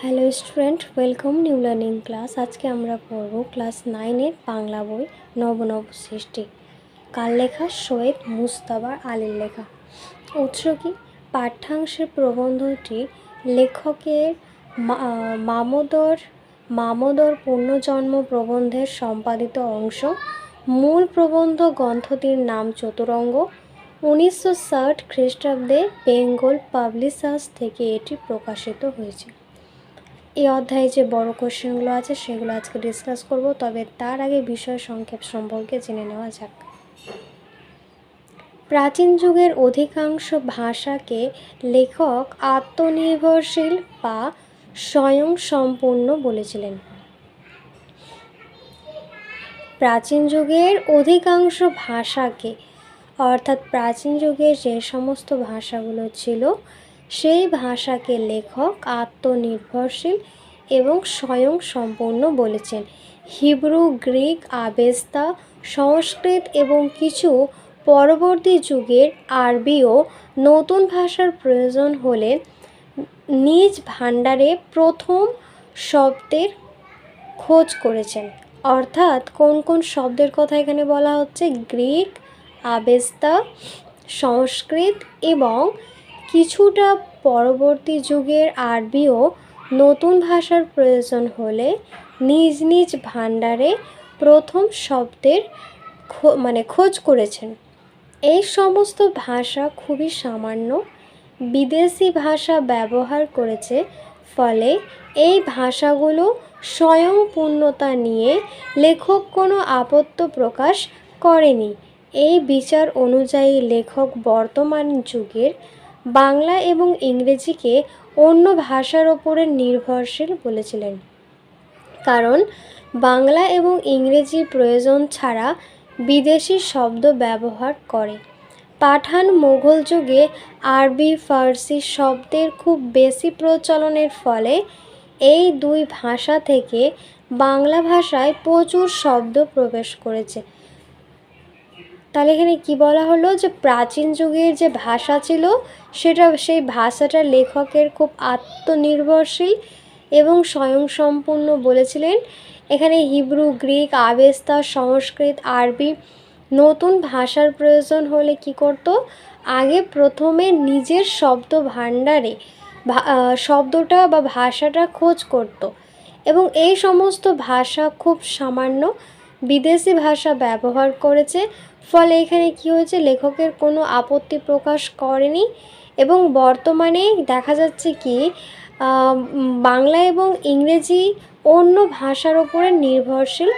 Hello student, welcome new learning class. আজকে আমরা পড়ব ক্লাস 9-এর বাংলা বই নব নব সৃষ্টি। কার লেখা? সৈয়দ মুজতবা আলীর লেখা। উৎস কি? পাঠ্যাংশের প্রবন্ধটি লেখকের মামদর পুনর্জন্ম প্রবন্ধের সম্পাদিত অংশ। মূল প্রবন্ধ গ্রন্থটির নাম চতুরঙ্গ। 1960 খ্রিস্টাব্দে বেঙ্গল পাবলিশার্স থেকে এটি প্রকাশিত হয়েছে। এই অধ্যায়ে যে বড় কোশ্চেনগুলো আছে সেগুলো আজকে ডিসকাস করব, তবে তার আগে বিষয় সংক্ষেপ সম্পর্কে জেনে নেওয়া যাক। প্রাচীন যুগের অধিকাংশ ভাষাকে লেখক আত্মনির্ভরশীল বা স্বয়ংসম্পূর্ণ বলেছিলেন। প্রাচীন যুগের অধিকাংশ ভাষাকে, অর্থাৎ প্রাচীন যুগের যে সমস্ত ভাষাগুলো ছিল সেই ভাষাকে লেখক আত্মনির্ভরশীল এবং স্বয়ংসম্পূর্ণ বলেছেন। হিব্রু, গ্রিক, আবেস্তা, সংস্কৃত এবং কিছু পরবর্তী যুগের আরবিও নতুন ভাষার প্রয়োজন হলে নিজ ভাণ্ডারে প্রথম শব্দের খোঁজ করেছেন। অর্থাৎ কোন কোন শব্দের কথা এখানে বলা হচ্ছে? গ্রিক, আবেস্তা, সংস্কৃত এবং কিছুটা পরবর্তী যুগের আরবিও নতুন ভাষার প্রয়োজন হলে নিজ নিজ ভাণ্ডারে প্রথম শব্দের খোঁজ করেছেন। এই সমস্ত ভাষা খুবই সামান্য বিদেশি ভাষা ব্যবহার করেছে, ফলে এই ভাষাগুলো স্বয়ংপূর্ণতা নিয়ে লেখক কোনো আপত্তি প্রকাশ করেনি। এই বিচার অনুযায়ী লেখক বর্তমান যুগের বাংলা এবং ইংরেজিকে অন্য ভাষার ওপরে নির্ভরশীল বলেছিলেন, কারণ বাংলা এবং ইংরেজি প্রয়োজন ছাড়া বিদেশি শব্দ ব্যবহার করে। পাঠান মোগল যুগে আরবি, ফার্সি শব্দের খুব বেশি প্রচলনের ফলে এই দুই ভাষা থেকে বাংলা ভাষায় প্রচুর শব্দ প্রবেশ করেছে। তাহলে এখানে কি বলা হলো? যে প্রাচীন যুগের যে ভাষা ছিল সেই ভাষাটা লেখকের খুব আত্মনির্ভরশীল এবং স্বয়ংসম্পূর্ণ বলেছিলেন। এখানে হিব্রু, গ্রিক, আবেস্তা, সংস্কৃত, আরবি নতুন ভাষার প্রয়োজন হলে কি করত? আগে প্রথমে নিজের শব্দ ভাণ্ডারে শব্দটা বা ভাষাটা খোঁজ করত, এবং এই সমস্ত ভাষা খুব সামান্য বিদেশি ভাষা ব্যবহার করেছে, ফলে এখানে কি হয়েছে? লেখকের কোনো আপত্তি প্রকাশ করেনি। এবং বর্তমানে দেখা যাচ্ছে কি বাংলা এবং ইংরেজি অন্য ভাষার ওপরে নির্ভরশীল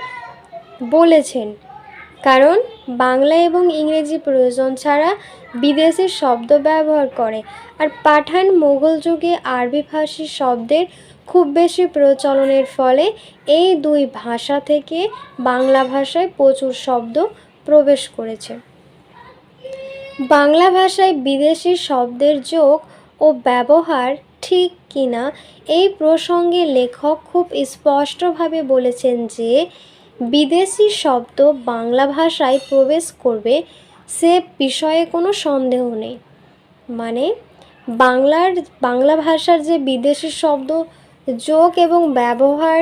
বলেছেন, কারণ বাংলা এবং ইংরেজি প্রয়োজন ছাড়া বিদেশি শব্দ ব্যবহার করে। আর পাঠান মোগল যুগে আরবি ফার্সি শব্দের খুব বেশি প্রচলনের ফলে এই দুই ভাষা থেকে বাংলা ভাষায় প্রচুর শব্দ প্রবেশ করেছে। বাংলা ভাষায় বিদেশি শব্দের যোগ ও ব্যবহার ঠিক কিনা এই প্রসঙ্গে লেখক খুব স্পষ্টভাবে বলেছেন যে বিদেশি শব্দ বাংলা ভাষায় প্রবেশ করবে, সে বিষয়ে কোনো সন্দেহ নেই। মানে বাংলা ভাষার যে বিদেশি শব্দ যোগ এবং ব্যবহার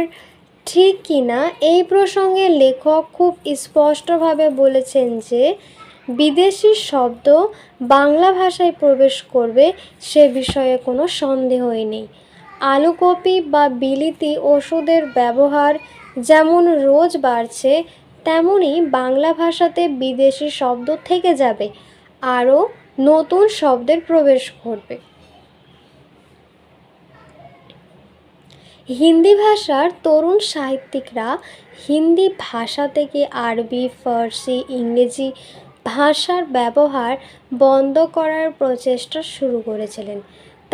ঠিক কিনা এই প্রসঙ্গে লেখক খুব স্পষ্টভাবে বলেছেন যে বিদেশি শব্দ বাংলা ভাষায় প্রবেশ করবে, সে বিষয়ে কোনো সন্দেহই নেই। আলুকপি বা বিলিতি ওষুধের ব্যবহার যেমন রোজ বাড়ছে, তেমনি বাংলা ভাষাতে বিদেশি শব্দ থেকে যাবে, আরও নতুন শব্দের প্রবেশ ঘটবে। হিন্দি ভাষার তরুণ সাহিত্যিকরা হিন্দি ভাষা থেকে আরবি, ফার্সি, ইংরেজি ভাষার ব্যবহার বন্ধ করার প্রচেষ্টা শুরু করেছিলেন।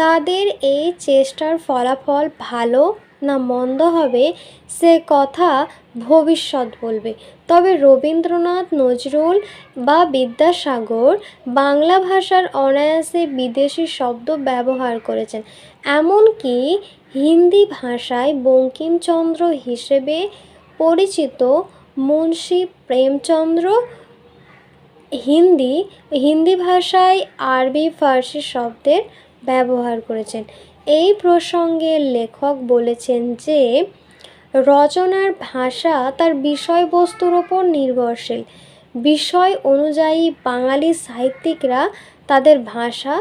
তাদের এই চেষ্টার ফলাফল ভালো না মন্দ হবে সে কথা ভবিষ্যৎ বলবে, তবে রবীন্দ্রনাথ, নজরুল বা বিদ্যাসাগর বাংলা ভাষার অনায়াসে বিদেশি শব্দ ব্যবহার করেছেন। এমনকি হিন্দি ভাষায় বঙ্কিমচন্দ্র হিসেবে পরিচিত মুন্সি প্রেমচন্দ্র হিন্দি ভাষায় আরবি, ফার্সি শব্দের ব্যবহার করেছেন। এই প্রসঙ্গে লেখক বলেছেন যে রচনার ভাষা তার বিষয়বস্তুর ওপর নির্ভরশীল। বিষয় অনুযায়ী বাঙালি সাহিত্যিকরা তাদের ভাষা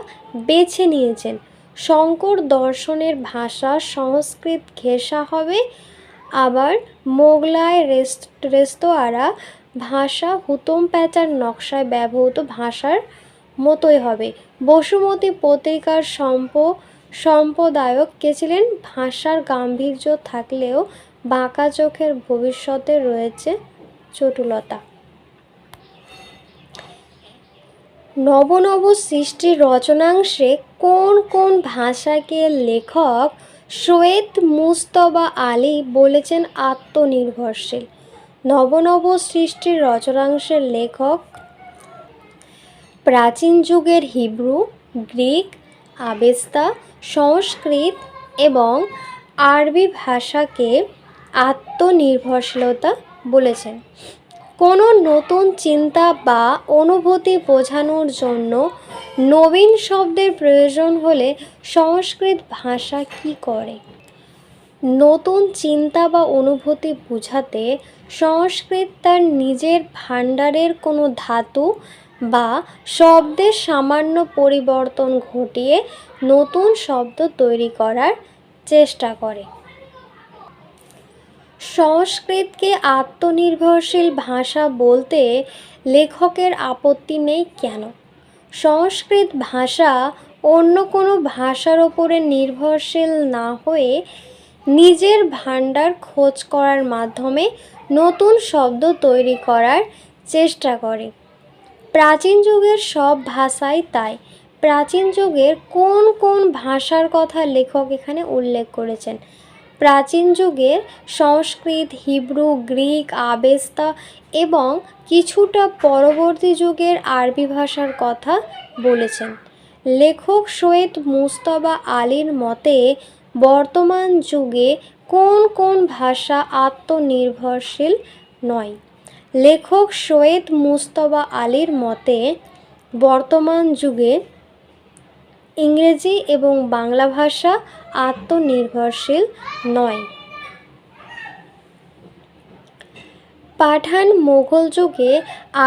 বেছে নিয়েছেন। শঙ্কর দর্শনের ভাষা সংস্কৃত ঘেঁষা হবে, আবার মোগলাই রেস্তোয়ারা ভাষা হুতম প্যাঁচার নকশায় ব্যবহৃত ভাষার মতোই হবে। বসুমতী পত্রিকার সম্পাদক কে ছিলেন? ভাষার গাম্ভীর্য থাকলেও বাঁকা চোখের ভবিষ্যতে রয়েছে চটুলতা। নব নব সৃষ্টির রচনাংশে কোন কোন ভাষাকে লেখক সৈয়দ মুজতবা আলী বলেছেন আত্মনির্ভরশীল? নব নব সৃষ্টির রচনাংশের লেখক প্রাচীন যুগের হিব্রু, গ্রিক, আবেস্তা, সংস্কৃত এবং আরবি ভাষাকে আত্মনির্ভরশীলতা বলেছেন। কোনো নতুন চিন্তা বা অনুভূতি বোঝানোর জন্য নবীন শব্দের প্রয়োজন হলে সংস্কৃত ভাষা কী করে? নতুন চিন্তা বা অনুভূতি বোঝাতে সংস্কৃত তার নিজের ভাণ্ডারের কোনো ধাতু বা শব্দের সামান্য পরিবর্তন ঘটিয়ে নতুন শব্দ তৈরি করার চেষ্টা করে। সংস্কৃতকে আত্মনির্ভরশীল ভাষা বলতে লেখকের আপত্তি নেই কেন? সংস্কৃত ভাষা অন্য কোনো ভাষার ওপরে নির্ভরশীল না হয়ে নিজের ভাণ্ডার খোঁজ করার মাধ্যমে নতুন শব্দ তৈরি করার চেষ্টা করে। প্রাচীন যুগের সব ভাষাই তাই। প্রাচীন যুগের কোন কোন ভাষার কথা লেখক এখানে উল্লেখ করেছেন? প্রাচীন যুগের সংস্কৃত, হিব্রু, গ্রিক, আবেস্তা এবং কিছুটা পরবর্তী যুগের আরবি ভাষার কথা বলেছেন। লেখক সৈয়দ মুজতবা আলীর মতে বর্তমান যুগে কোন কোন ভাষা আত্মনির্ভরশীল নয়? লেখক সৈয়দ মুজতবা আলীর মতে বর্তমান যুগে ইংরেজি এবং বাংলা ভাষা আত্মনির্ভরশীল নয়। পাঠান মোগল যুগে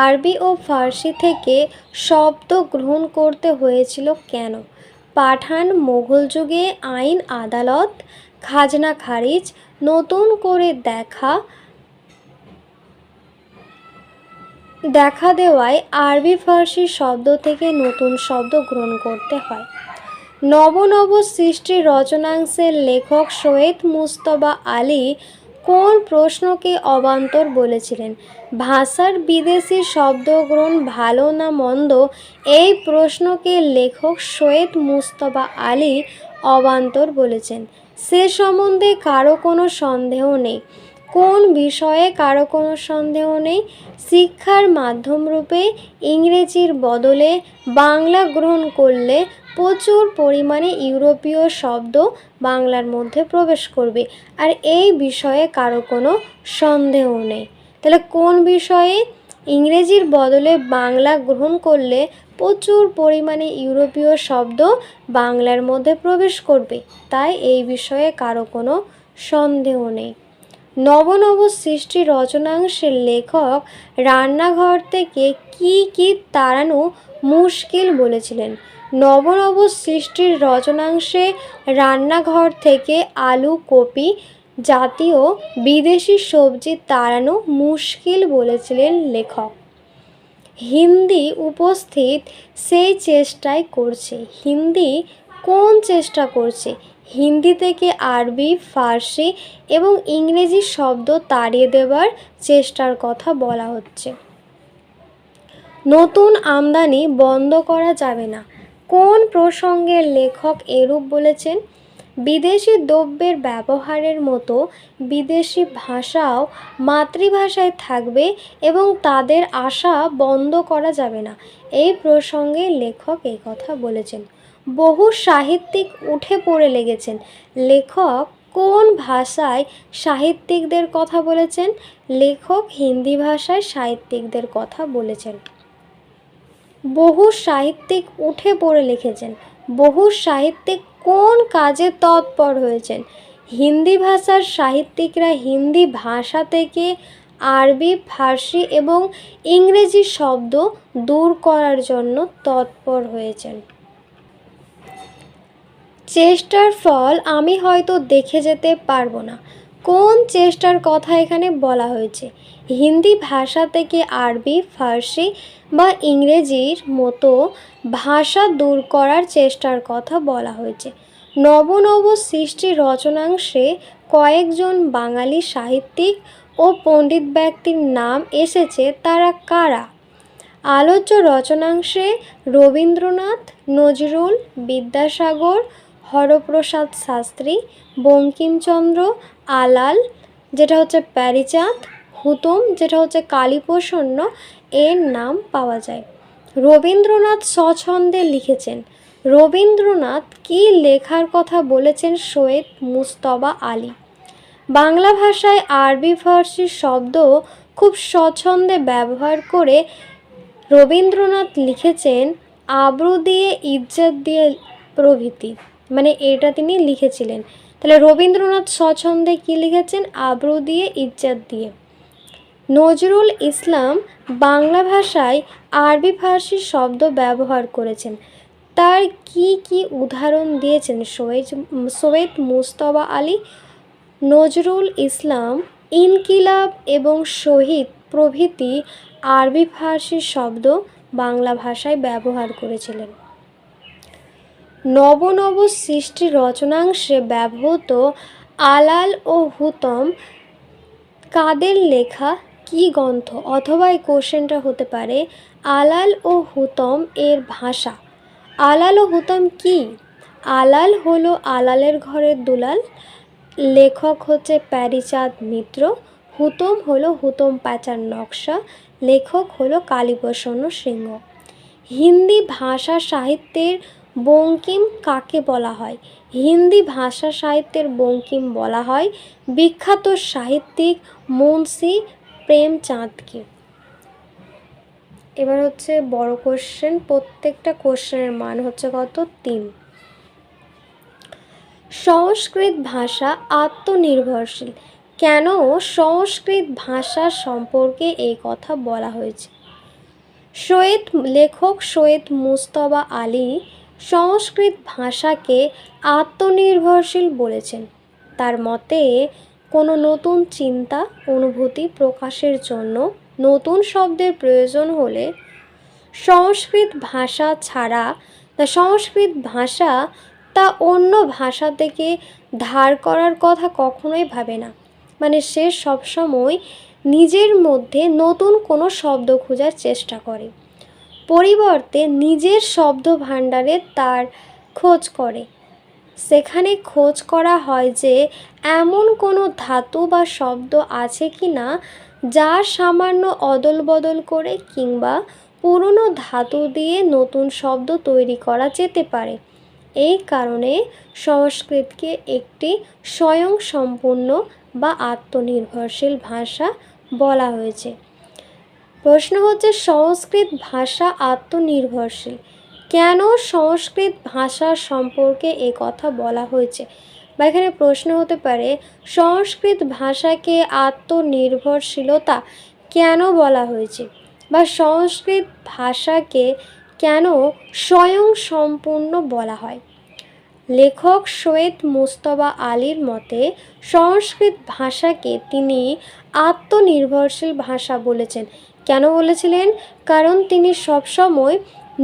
আরবি ও ফার্সি থেকে শব্দ গ্রহণ করতে হয়েছিল কেন? পাঠান মোগল যুগে আইন আদালত, খাজনা খারিজ, নতুন করে দেখা দেওয়ায় আরবি ফার্সি শব্দ থেকে নতুন শব্দ গ্রহণ করতে হয়। নব নব সৃষ্টির রচনাংশের লেখক সৈয়দ মুজতবা আলী কোন প্রশ্নকে অবান্তর বলেছিলেন? ভাষার বিদেশি শব্দগ্রহণ ভালো না মন্দ, এই প্রশ্নকে লেখক সৈয়দ মুজতবা আলী অবান্তর বলেছেন। সে সম্বন্ধে কারো কোনো সন্দেহ নেই। কোন বিষয়ে কারো কোনো সন্দেহ নেই? শিক্ষার মাধ্যমরূপে ইংরেজির বদলে বাংলা গ্রহণ করলে প্রচুর পরিমাণে ইউরোপীয় শব্দ বাংলার মধ্যে প্রবেশ করবে, আর এই বিষয়ে কারো কোনো সন্দেহ নেই। তাহলে কোন বিষয়ে? ইংরেজির বদলে বাংলা গ্রহণ করলে প্রচুর পরিমাণে ইউরোপীয় শব্দ বাংলার মধ্যে প্রবেশ করবে, তাই এই বিষয়ে কারো কোনো সন্দেহ নেই। নব নব সৃষ্টি রচনাংশের লেখক রান্নাঘর থেকে কি কি তাড়ানো মুশকিল বলেছিলেন? নব নব সৃষ্টির রচনাংশে রান্নাঘর থেকে আলু, কপি জাতীয় বিদেশি সবজি তাড়ানো মুশকিল বলেছিলেন লেখক। হিন্দি উপস্থিত সেই চেষ্টাই করছে। হিন্দি কোন চেষ্টা করছে? হিন্দি থেকে আরবি, ফার্সি এবং ইংরেজি শব্দ তাড়িয়ে দেওয়ার চেষ্টার কথা বলা হচ্ছে। নতুন আমদানি বন্ধ করা যাবে না। কোন প্রসঙ্গে লেখক এরূপ বলেছেন? বিদেশি দ্রব্যের ব্যবহারের মতো বিদেশি ভাষাও মাতৃভাষায় থাকবে এবং তাদের আশা বন্ধ করা যাবে না। এই প্রসঙ্গে লেখক এই কথা বলেছেন। বহু সাহিত্যিক উঠে পড়ে লেগেছেন। লেখক কোন ভাষায় সাহিত্যিকদের কথা বলেছেন? লেখক হিন্দি ভাষায় সাহিত্যিকদের কথা বলেছেন। বহু সাহিত্যিক উঠে পড়ে লিখেছেন। বহু সাহিত্যিক কোন কাজে তৎপর হয়েছেন? হিন্দি ভাষার সাহিত্যিকরা হিন্দি ভাষা থেকে আরবি, ফার্সি এবং ইংরেজি শব্দ দূর করার জন্য তৎপর হয়েছেন। চেষ্টার ফল আমি হয়তো দেখে যেতে পারবো না। কোন চেষ্টার কথা এখানে বলা হয়েছে? হিন্দি ভাষা থেকে আরবি, ফার্সি বা ইংরেজির মতো ভাষা দূর করার চেষ্টার কথা বলা হয়েছে। নব নব সৃষ্টি রচনাংশে কয়েকজন বাঙালি সাহিত্যিক ও পণ্ডিত ব্যক্তির নাম এসেছে, তারা কারা? আলোচ্য রচনাংশে রবীন্দ্রনাথ, নজরুল, বিদ্যাসাগর, হরপ্রসাদ শাস্ত্রী, বঙ্কিমচন্দ্র, আলাল যেটা হচ্ছে প্যারীচাঁদ, হুতম যেটা হচ্ছে কালীপ্রসন্ন এর নাম পাওয়া যায়। রবীন্দ্রনাথ স্বছন্দে লিখেছেন। রবীন্দ্রনাথ কি লেখার কথা বলেছেন সৈয়দ মুজতবা আলী? বাংলা ভাষায় আরবি ফার্সি শব্দ খুব স্বচ্ছন্দে ব্যবহার করে রবীন্দ্রনাথ লিখেছেন আব্রু দিয়ে, ইজ্জত দিয়ে প্রভৃতি, মানে এটা তিনি লিখেছিলেন। তাহলে রবীন্দ্রনাথ স্বচ্ছন্দে কী লিখেছেন? আব্রু দিয়ে, ইজ্জত দিয়ে। নজরুল ইসলাম বাংলা ভাষায় আরবি ফার্সি শব্দ ব্যবহার করেছেন, তার কি কি উদাহরণ দিয়েছেন সৈয়দ মুজতবা আলী? নজরুল ইসলাম ইনকিলাব এবং শহীদ প্রভৃতি আরবি ফার্সি শব্দ বাংলা ভাষায় ব্যবহার করেছিলেন। নব নব সৃষ্টি রচনাংশে ব্যবহৃত আলাল ও হুতম কাদের লেখা কি গ্রন্থ? অথবা এই কোশ্চেনটা হতে পারে আলাল ও হুতম এর ভাষা। আলাল ও হুতম কি? আলাল হলো আলালের ঘরের দুলাল, লেখক হচ্ছে প্যারীচাঁদ মিত্র। হুতম হলো হুতম প্যাঁচার নকশা, লেখক হলো কালীপ্রসন্ন সিংহ। হিন্দি ভাষা সাহিত্যের বঙ্কিম কাকে বলা হয়? হিন্দি ভাষা সাহিত্যের বঙ্কিম বলা হয় বিখ্যাত সাহিত্যিক মুন্সি প্রেমচাঁদকে। এবার হচ্ছে বড় কোশ্চেন, প্রত্যেকটা কোশ্চেনের মান হচ্ছে কত? 3। সংস্কৃত ভাষা আত্মনির্ভরশীল। কেন সংস্কৃত ভাষা সম্পর্কে এই কথা বলা হয়েছে? লেখক সৈয়দ মুজতবা আলী সংস্কৃত ভাষাকে আত্মনির্ভরশীল বলেছেন। তার মতে কোনো নতুন চিন্তা অনুভূতি প্রকাশের জন্য নতুন শব্দের প্রয়োজন হলে সংস্কৃত ভাষা ছাড়া সংস্কৃত ভাষা তা অন্য ভাষা থেকে ধার করার কথা কখনোই ভাবে না। মানে সে সবসময় নিজের মধ্যে নতুন কোনো শব্দ খোঁজার চেষ্টা করে, পরিবর্তে নিজের শব্দ ভাণ্ডারে তার খোঁজ করে। সেখানে খোঁজ করা হয় যে এমন কোনো ধাতু বা শব্দ আছে কি না যা সামান্য অদল বদল করে কিংবা পুরনো ধাতু দিয়ে নতুন শব্দ তৈরি করা যেতে পারে। এই কারণে সংস্কৃতকে একটি স্বয়ংসম্পূর্ণ বা আত্মনির্ভরশীল ভাষা বলা হয়েছে। প্রশ্ন হচ্ছে সংস্কৃত ভাষা আত্মনির্ভরশীল। কেন সংস্কৃত ভাষা সম্পর্কে এ কথা বলা হয়েছে? বা এখানে প্রশ্ন হতে পারে সংস্কৃত ভাষাকে আত্মনির্ভরশীলতা কেন বলা হয়েছে, বা সংস্কৃত ভাষাকে কেন স্বয়ংসম্পূর্ণ বলা হয়? লেখক সৈয়দ মুজতবা আলীর মতে সংস্কৃত ভাষাকে তিনি আত্মনির্ভরশীল ভাষা বলেছেন। কেন বলেছিলেন? কারণ তিনি সবসময়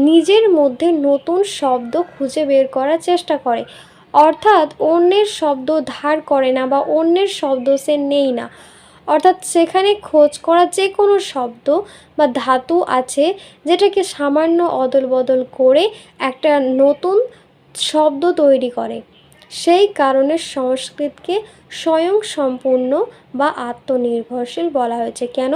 নিজের মধ্যে নতুন শব্দ খুঁজে বের করার চেষ্টা করে, অর্থাৎ অন্যের শব্দ ধার করে না বা অন্যের শব্দ সে নেই না। অর্থাৎ সেখানে খোঁজ করা যে কোনো শব্দ বা ধাতু আছে যেটাকে সামান্য অদল বদল করে একটা নতুন শব্দ তৈরি করে। সেই কারণে সংস্কৃতকে স্বয়ংসম্পূর্ণ বা আত্মনির্ভরশীল বলা হয়েছে। কেন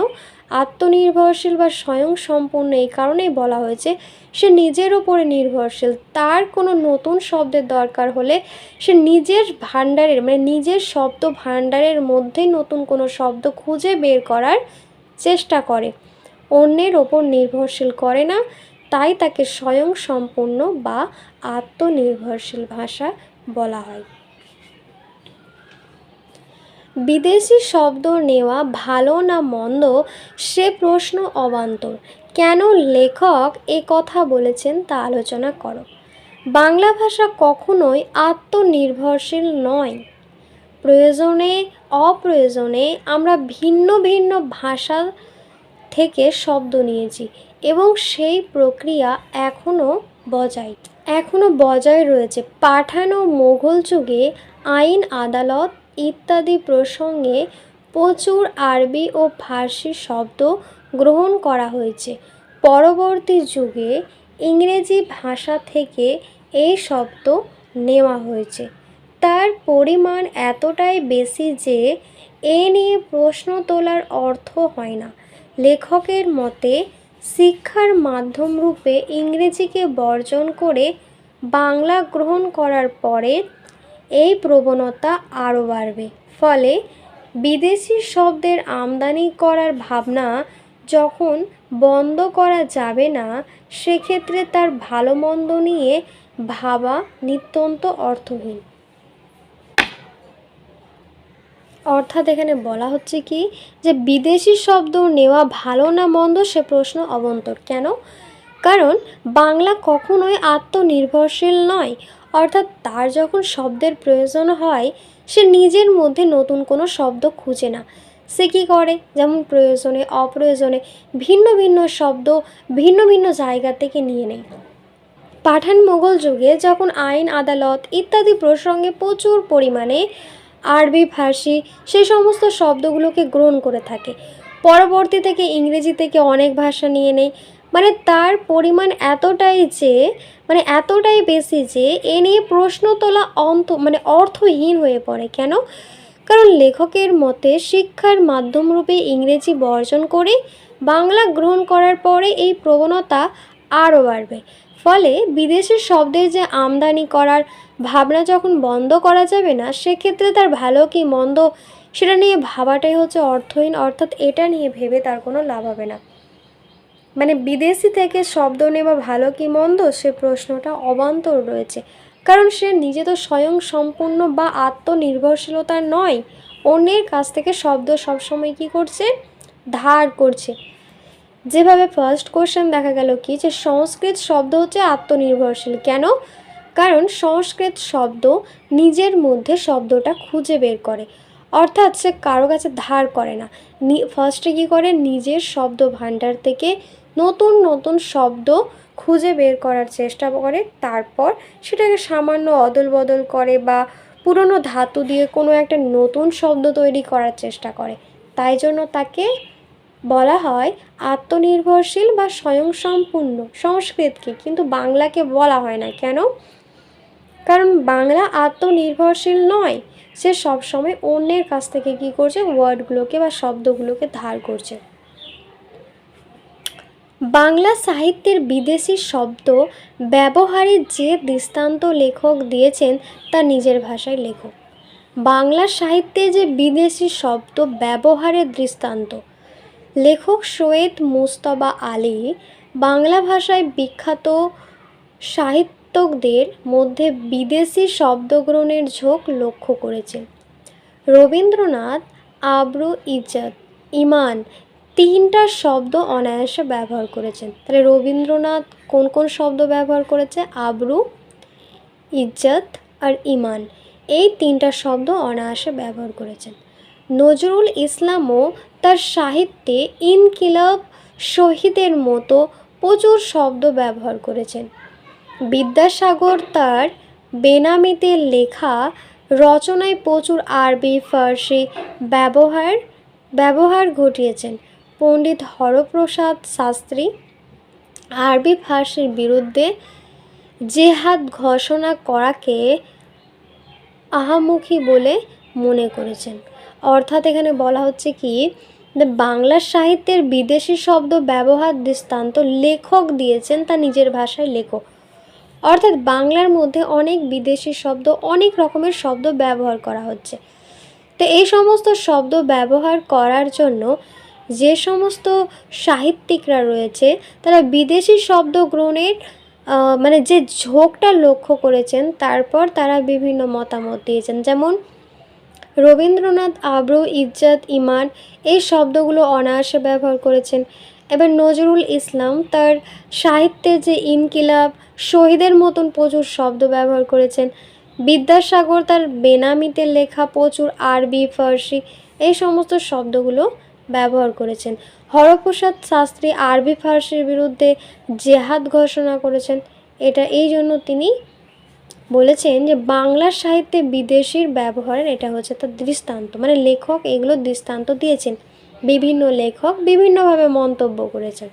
আত্মনির্ভরশীল বা স্বয়ংসম্পূর্ণ? এই কারণেই বলা হয়েছে সে নিজের ওপরে নির্ভরশীল। তার কোনো নতুন শব্দের দরকার হলে সে নিজের ভাণ্ডারের নিজের শব্দ ভাণ্ডারের মধ্যেই নতুন কোনো শব্দ খুঁজে বের করার চেষ্টা করে, অন্যের ওপর নির্ভরশীল করে না। তাই তাকে স্বয়ংসম্পূর্ণ বা আত্মনির্ভরশীল ভাষা বলা হয়। বিদেশি শব্দ নেওয়া ভালো না মন্দ সে প্রশ্ন অবান্তর। কেন লেখক এ কথা বলেছেন তা আলোচনা করো। বাংলা ভাষা কখনোই আত্মনির্ভরশীল নয়। প্রয়োজনে অপ্রয়োজনে আমরা ভিন্ন ভিন্ন ভাষা থেকে শব্দ নিয়েছি এবং সেই প্রক্রিয়া এখনও বজায় রয়েছে। পাঠান ও মোগল যুগে আইন আদালত ইত্যাদি প্রসঙ্গে প্রচুর আরবি ও ফার্সি শব্দ গ্রহণ করা হয়েছে। পরবর্তী যুগে ইংরেজি ভাষা থেকে এই শব্দ নেওয়া হয়েছে। তার পরিমাণ এতটাই বেশি যে এ নিয়ে প্রশ্ন তোলার অর্থ হয় না। লেখকের মতে শিক্ষার মাধ্যমরূপে ইংরেজিকে বর্জন করে বাংলা গ্রহণ করার পরে এই প্রবণতা আরও বাড়বে। ফলে বিদেশি শব্দের আমদানি করার ভাবনা যখন বন্ধ করা যাবে না, সেক্ষেত্রে তার ভালো মন্দ নিয়ে ভাবা নিতান্ত অর্থহীন। অর্থাৎ এখানে বলা হচ্ছে কি যে বিদেশি শব্দ নেওয়া ভালো না মন্দ সে প্রশ্ন অবান্তর। কেন? কারণ বাংলা কখনোই আত্মনির্ভরশীল নয়। অর্থাৎ তার যখন শব্দের প্রয়োজন হয় সে নিজের মধ্যে নতুন কোনো শব্দ খুঁজে না। সে কী করে, যেমন প্রয়োজনে অপ্রয়োজনে ভিন্ন ভিন্ন শব্দ ভিন্ন ভিন্ন জায়গা থেকে নিয়ে নেয়। পাঠান মোগল যুগে যখন আইন আদালত ইত্যাদি প্রসঙ্গে প্রচুর পরিমাণে আরবি ফার্সি সেই সমস্ত শব্দগুলোকে গ্রহণ করে থাকে। পরবর্তী থেকে ইংরেজি থেকে অনেক ভাষা নিয়ে নেয়। তার পরিমাণ এতটাই বেশি যে এ নিয়ে প্রশ্ন তোলা অর্থহীন হয়ে পড়ে। কেন? কারণ লেখকের মতে শিক্ষার মাধ্যমরূপে ইংরেজি বর্জন করে বাংলা গ্রহণ করার পরে এই প্রবণতা আরও বাড়বে। ফলে বিদেশি শব্দের যে আমদানি করার ভাবনা যখন বন্ধ করা যাবে না, সেক্ষেত্রে তার ভালো কি মন্দ সেটা নিয়ে ভাবাটাই হচ্ছে অর্থহীন। অর্থাৎ এটা নিয়ে ভেবে তার কোনো লাভ হবে না। বিদেশি থেকে শব্দ নেওয়া ভালো কি মন্দ সে প্রশ্নটা অবান্তর রয়েছে। কারণ সে নিজে তো স্বয়ংসম্পূর্ণ বা আত্মনির্ভরশীলতার নয়, অন্যের কাছ থেকে শব্দ সবসময় কী করছে, ধার করছে। যেভাবে ফার্স্ট কোশ্চেন দেখা গেল কি যে সংস্কৃত শব্দ হচ্ছে আত্মনির্ভরশীল। কেন? কারণ সংস্কৃত শব্দ নিজের মধ্যে শব্দটা খুঁজে বের করে। অর্থাৎ সে কারো কাছে ধার করে না। ফার্স্টে কী করে, নিজের শব্দ ভাণ্ডার থেকে নতুন নতুন শব্দ খুঁজে বের করার চেষ্টা করে, তারপর সেটাকে সামান্য অদল বদল করে বা পুরনো ধাতু দিয়ে কোনো একটা নতুন শব্দ তৈরি করার চেষ্টা করে। তাই জন্য তাকে বলা হয় আত্মনির্ভরশীল বা স্বয়ংসম্পূর্ণ সংস্কৃতকে, কিন্তু বাংলাকে বলা হয় না। কেন? কারণ বাংলা আত্মনির্ভরশীল নয়, সে সবসময় অন্যের কাছ থেকে কী করছে, ওয়ার্ডগুলোকে বা শব্দগুলোকে ধার করছে। বাংলা সাহিত্যের বিদেশি শব্দ ব্যবহারের যে দৃষ্টান্ত লেখক দিয়েছেন তা নিজের ভাষায় লেখো। বাংলা সাহিত্যে যে বিদেশি শব্দ ব্যবহারের দৃষ্টান্ত, লেখক সৈয়দ মুজতবা আলী বাংলা ভাষায় বিখ্যাত সাহিত্যকদের মধ্যে বিদেশি শব্দগ্রহণের ঝোঁক লক্ষ্য করেছেন। রবীন্দ্রনাথ আবরু, ইজ্জত, ইমান তিনটা শব্দ অনায়াসে ব্যবহার করেছেন। তাহলে রবীন্দ্রনাথ কোন কোন শব্দ ব্যবহার করেছে? আবরু, ইজ্জত আর ইমান, এই তিনটা শব্দ অনায়াসে ব্যবহার করেছেন। নজরুল ইসলামও তার সাহিত্যে ইনকিলাব, শহীদের মতো প্রচুর শব্দ ব্যবহার করেছেন। বিদ্যাসাগর তার বেনামিতে লেখা রচনায় প্রচুর আরবি ফার্সি ব্যবহার ঘটিয়েছেন। পণ্ডিত হরপ্রসাদ শাস্ত্রী আরবি ফার্সির বিরুদ্ধে জেহাদ ঘোষণা করাকে আহামুখী বলে মনে করেছেন। অর্থাৎ এখানে বলা হচ্ছে কি, বাংলা সাহিত্যের বিদেশি শব্দ ব্যবহার দৃষ্টান্ত লেখক দিয়েছেন, তা নিজের ভাষায় লেখো। অর্থাৎ বাংলার মধ্যে অনেক বিদেশি শব্দ, অনেক রকমের শব্দ ব্যবহার করা হচ্ছে। তো এই সমস্ত শব্দ ব্যবহার করার জন্য যে সমস্ত সাহিত্যিকরা রয়েছে তারা বিদেশি শব্দ গ্রহণের মানে যে ঝোঁকটা লক্ষ্য করেছেন, তারপর তারা বিভিন্ন মতামত দিয়েছেন। যেমন রবীন্দ্রনাথ আব্রু, ইজ্জত, ইমান এই শব্দগুলো অনায়াসে ব্যবহার করেছেন। এবার নজরুল ইসলাম তার সাহিত্যে যে ইনকিলাব, শহীদের মতন প্রচুর শব্দ ব্যবহার করেছেন। বিদ্যাসাগর তার বেনামিতে লেখা প্রচুর আরবি, ফার্সি এই সমস্ত শব্দগুলো ব্যবহার করেছেন। হরপ্রসাদ শাস্ত্রী আরবি ফার্সির বিরুদ্ধে জেহাদ ঘোষণা করেছেন। এটা এই জন্য তিনি বলেছেন যে বাংলার সাহিত্যে বিদেশির ব্যবহারের এটা হচ্ছে তার দৃষ্টান্ত, মানে লেখক এগুলো দৃষ্টান্ত দিয়েছেন, বিভিন্ন লেখক বিভিন্নভাবে মন্তব্য করেছেন।